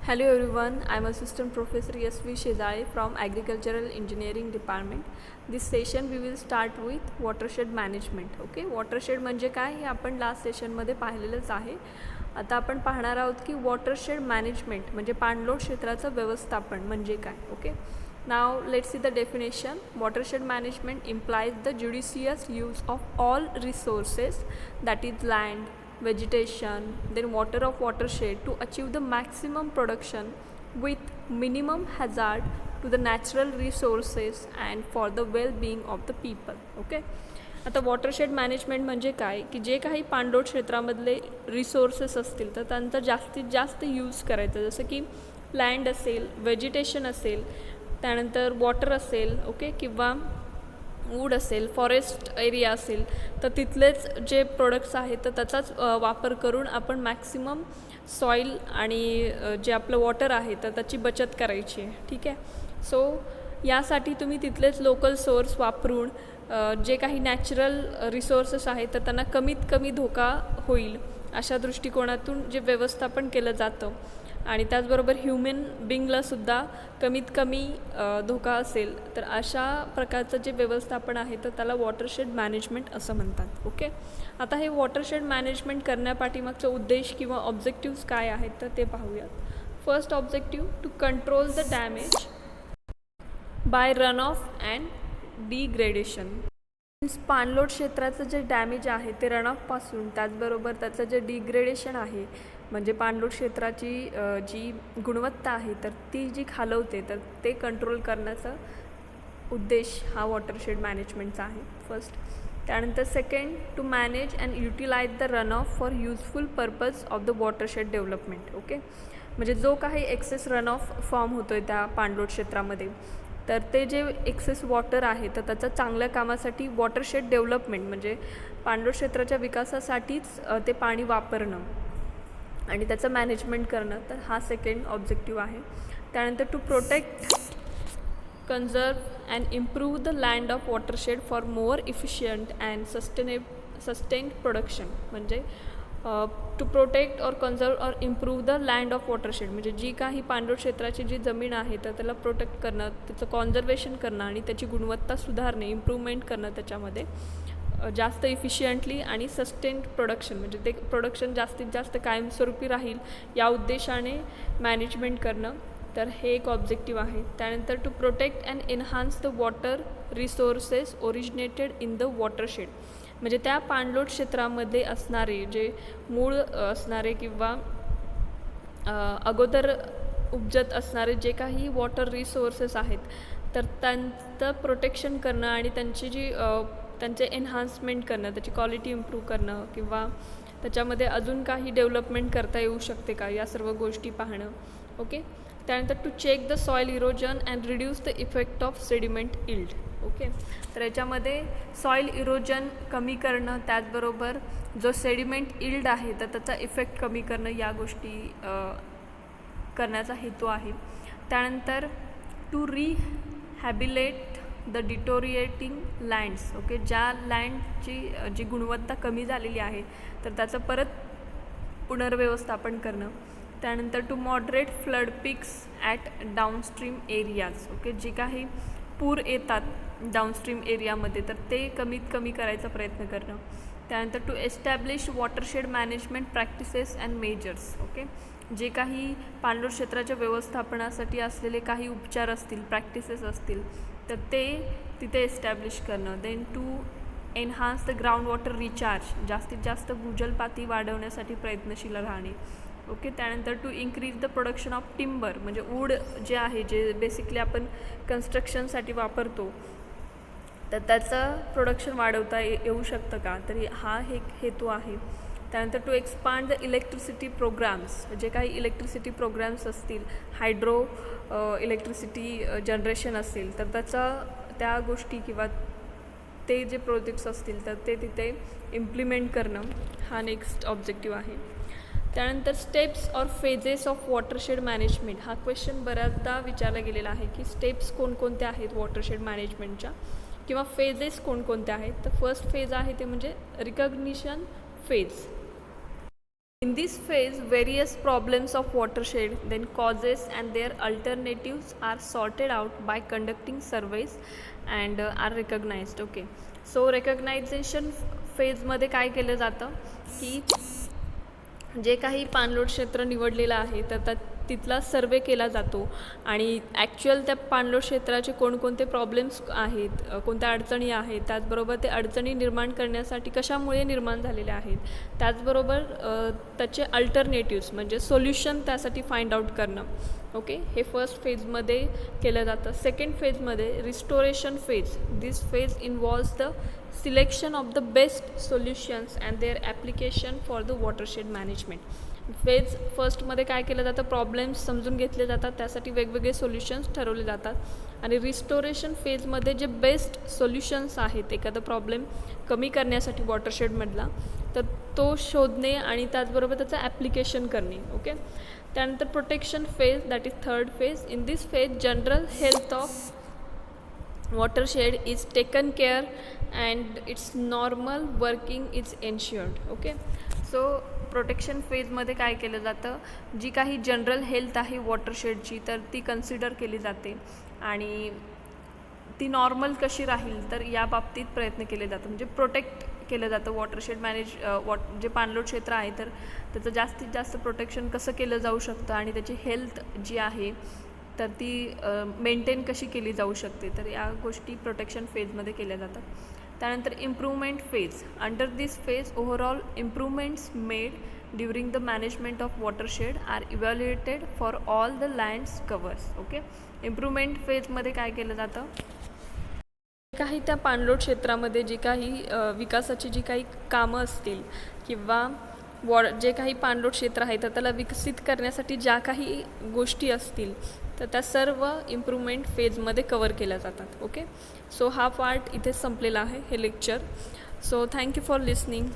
Hello everyone, I am Assistant Professor S.V. Shezai from Agricultural Engineering Department. This session we will start with watershed management. Okay, watershed म्हणजे काय हे आपण last सेशनमध्ये पाहिलेलंच आहे. आता आपण पाहणार आहोत की watershed management म्हणजे पाणलोट क्षेत्राचं व्यवस्थापन म्हणजे काय. Okay, now let's see the definition. Watershed management implies the judicious use of all resources, that is land, vegetation, then water of watershed to achieve the maximum production with minimum hazard to the natural resources and for the well-being of the people. Okay, आता watershed management म्हणजे काय की जे काही पाणलोट क्षेत्रामधले resources असतील तर त्यांचा जास्तीत जास्त यूज करायचा, जसं की लँड असेल, व्हेजिटेशन असेल, त्यानंतर वॉटर असेल, ओके, किंवा वूड असेल, फॉरेस्ट एरिया असेल, तर तिथलेच जे प्रोडक्ट्स आहेत तर त्याचाच वापर करून आपण मॅक्सिमम सॉईल आणि जे आपलं वॉटर आहे तर त्याची बचत करायची आहे. ठीक आहे, सो यासाठी तुम्ही तिथलेच लोकल सोर्स वापरून जे काही नॅचरल रिसोर्सेस आहेत तर त्यांना कमीत कमी धोका होईल अशा दृष्टिकोनातून जे व्यवस्थापन केलं जातं आणि त्याचबरोबर ह्युमन बिंगलासुद्धा कमीत कमी धोका असेल तर अशा प्रकारचं जे व्यवस्थापन आहे तर त्याला वॉटरशेड मॅनेजमेंट असं म्हणतात. ओके, आता हे वॉटरशेड मॅनेजमेंट करण्यापाठीमागचा उद्देश किंवा ऑब्जेक्टिव्स काय आहेत तर ते पाहूयात. First objective, to control the damage by run off and degradation. पाणलोट क्षेत्राचं जे डॅमेज आहे ते रनऑफपासून, त्याचबरोबर त्याचं जे डिग्रेडेशन आहे म्हणजे पाणलोट क्षेत्राची जी गुणवत्ता आहे तर ती जी खालवते तर ते कंट्रोल करण्याचा उद्देश हा वॉटरशेड मॅनेजमेंटचा आहे. फर्स्ट, त्यानंतर second, to manage and utilise the run off for useful purpose of the watershed development. Okay, म्हणजे जो काही एक्सेस रन ऑफ फॉर्म होतो आहे त्या पाणलोट क्षेत्रामध्ये तर ते जे एक्सेस वॉटर आहे तर त्याचं चांगल्या कामासाठी वॉटरशेड डेव्हलपमेंट म्हणजे पाणलोट क्षेत्राच्या विकासासाठीच ते पाणी वापरणं आणि त्याचं मॅनेजमेंट करणं, तर हा सेकंड ऑब्जेक्टिव्ह आहे. त्यानंतर to protect, conserve and improve the land of watershed for more efficient and sustained production. म्हणजे टू प्रोटेक्ट और कन्झर्व और improve the land of watershed म्हणजे जी काही पाणलोट क्षेत्राची जी जमीन आहे तर त्याला प्रोटेक्ट करणं, त्याचं कॉन्झर्वेशन करणं आणि त्याची गुणवत्ता सुधारणे, इम्प्रूव्हमेंट करणं त्याच्यामध्ये जास्त इफिशियंटली आणि सस्टेन्ड प्रोडक्शन म्हणजे ते प्रोडक्शन जास्तीत जास्त कायमस्वरूपी राहील या उद्देशाने मॅनेजमेंट करणं, तर हे एक ऑब्जेक्टिव्ह आहे. त्यानंतर to protect and enhance the water resources originated in the watershed म्हणजे त्या पाणलोट क्षेत्रामध्ये असणारे जे मूळ असणारे किंवा अगोदर उपजत असणारे जे काही वॉटर रिसोर्सेस आहेत तर त्यांचं प्रोटेक्शन करणं आणि त्यांची जी त्यांचे एन्हान्समेंट करणं, त्याची क्वालिटी इम्प्रूव्ह करणं किंवा त्याच्यामध्ये अजून काही डेव्हलपमेंट करता येऊ शकते का या सर्व गोष्टी पाहणं. ओके, त्यानंतर to check the soil erosion and reduce the effect of sediment yield. Okay, तर याच्यामध्ये सॉईल इरोजन कमी करणं, त्याचबरोबर जो सेडिमेंट इल्ड आहे तर त्याचा इफेक्ट कमी करणं या गोष्टी करण्याचा हेतू आहे. त्यानंतर to rehabilitate the deteriorating lands. Okay, ज्या लँडची जी गुणवत्ता कमी झालेली आहे तर त्याचं परत पुनर्व्यवस्थापन करणं. त्यानंतर टू मॉडरेट फ्लड पिक्स ॲट डाऊनस्ट्रीम एरियाज. ओके, जे काही पूर येतात डाऊनस्ट्रीम एरियामध्ये तर ते कमीत कमी करायचा प्रयत्न करणं. त्यानंतर to establish watershed management practices and measures. Okay, जे काही पाणलोट क्षेत्राच्या व्यवस्थापनासाठी असलेले काही उपचार असतील, प्रॅक्टिसेस असतील तर ते तिथे एस्टॅब्लिश करणं. Then to enhance the ground water recharge, जास्तीत जास्त भूजलपाती वाढवण्यासाठी प्रयत्नशील राहणे. ओके, त्यानंतर to increase the production of timber म्हणजे वूड जे आहे जे बेसिकली आपण कन्स्ट्रक्शनसाठी वापरतो तर त्याचं प्रोडक्शन वाढवता येऊ शकतं का, तरी हा एक हेतू आहे. त्यानंतर to expand the electricity programmes, जे काही इलेक्ट्रिसिटी प्रोग्राम्स असतील, हायड्रो इलेक्ट्रिसिटी जनरेशन असेल तर त्या गोष्टी किंवा ते जे प्रोजेक्ट्स असतील तर ते तिथे इम्प्लिमेंट करणं हा नेक्स्ट ऑब्जेक्टिव्ह आहे. त्यानंतर स्टेप्स और फेजेस ऑफ वॉटरशेड मॅनेजमेंट. हा क्वेश्चन बऱ्याचदा विचारला गेलेला आहे की स्टेप्स कोणकोणत्या आहेत वॉटरशेड मॅनेजमेंटच्या किंवा फेजेस कोणकोणत्या आहेत. तर फर्स्ट फेज आहे ते म्हणजे recognition phase. In this phase, various problems of watershed, then causes and their alternatives are sorted out by conducting surveys and are recognized. Okay, so recognition phase मध्ये काय केलं जातं की जे काही पाणलोट क्षेत्र निवडलेलं आहे तर तिथला सर्वे केला जातो आणि ॲक्च्युअल त्या पाणलोट क्षेत्राचे कोणकोणते प्रॉब्लेम्स आहेत, कोणत्या अडचणी आहेत, त्याचबरोबर ते अडचणी निर्माण करण्यासाठी कशामुळे निर्माण झालेल्या आहेत, त्याचबरोबर त्याचे अल्टरनेटिव्स म्हणजे सोल्युशन त्यासाठी फाइंड आउट करणं. ओके, हे फर्स्ट फेजमध्ये केलं जातं. सेकंड फेजमध्ये restoration phase. This phase involves the selection of the best solutions and their application for the watershed management. Phase फर्स्टमध्ये काय केलं जातं, प्रॉब्लेम्स समजून घेतले जातात, त्यासाठी वेगवेगळे सोल्युशन्स ठरवले जातात. आणि रिस्टोरेशन फेजमध्ये जे बेस्ट सोल्युशन्स आहेत एखादा प्रॉब्लेम कमी करण्यासाठी वॉटरशेडमधला, तर तो शोधणे आणि त्याचबरोबर त्याचं ॲप्लिकेशन करणे. ओके, त्यानंतर protection phase, that is third phase. In this phase general health of watershed is taken care and its normal working is ensured. Okay, so protection फेजमध्ये काय केलं जातं, जी काही जनरल हेल्थ आहे वॉटरशेडची तर ती कन्सिडर केली जाते आणि ती नॉर्मल कशी राहील तर या बाबतीत प्रयत्न केले जातात. म्हणजे प्रोटेक्ट केलं जातं वॉटरशेड जे पाणलोट क्षेत्र आहे तर त्याचं जास्तीत जास्त प्रोटेक्शन कसं केलं जाऊ शकतं आणि त्याची हेल्थ जी आहे तर ती मेंटेन कशी केली जाऊ शकते, तर या गोष्टी प्रोटेक्शन फेजमध्ये केल्या जातात. त्यानंतर improvement phase. Under this phase overall improvements made during the management of watershed are evaluated for all the lands covers. Okay, improvement फेजमध्ये काय केलं जातं, काही त्या पाणलोट क्षेत्रामध्ये जी काही विकासाची जी काही कामं असतील किंवा जे काही पाणलोट क्षेत्र आहे तर त्याला विकसित करण्यासाठी ज्या काही गोष्टी असतील तर त्या सर्व इम्प्रूव्हमेंट फेजमध्ये कवर केल्या जातात. ओके, सो हा पार्ट इथे संपलेला आहे, हे lecture. So thank you for listening.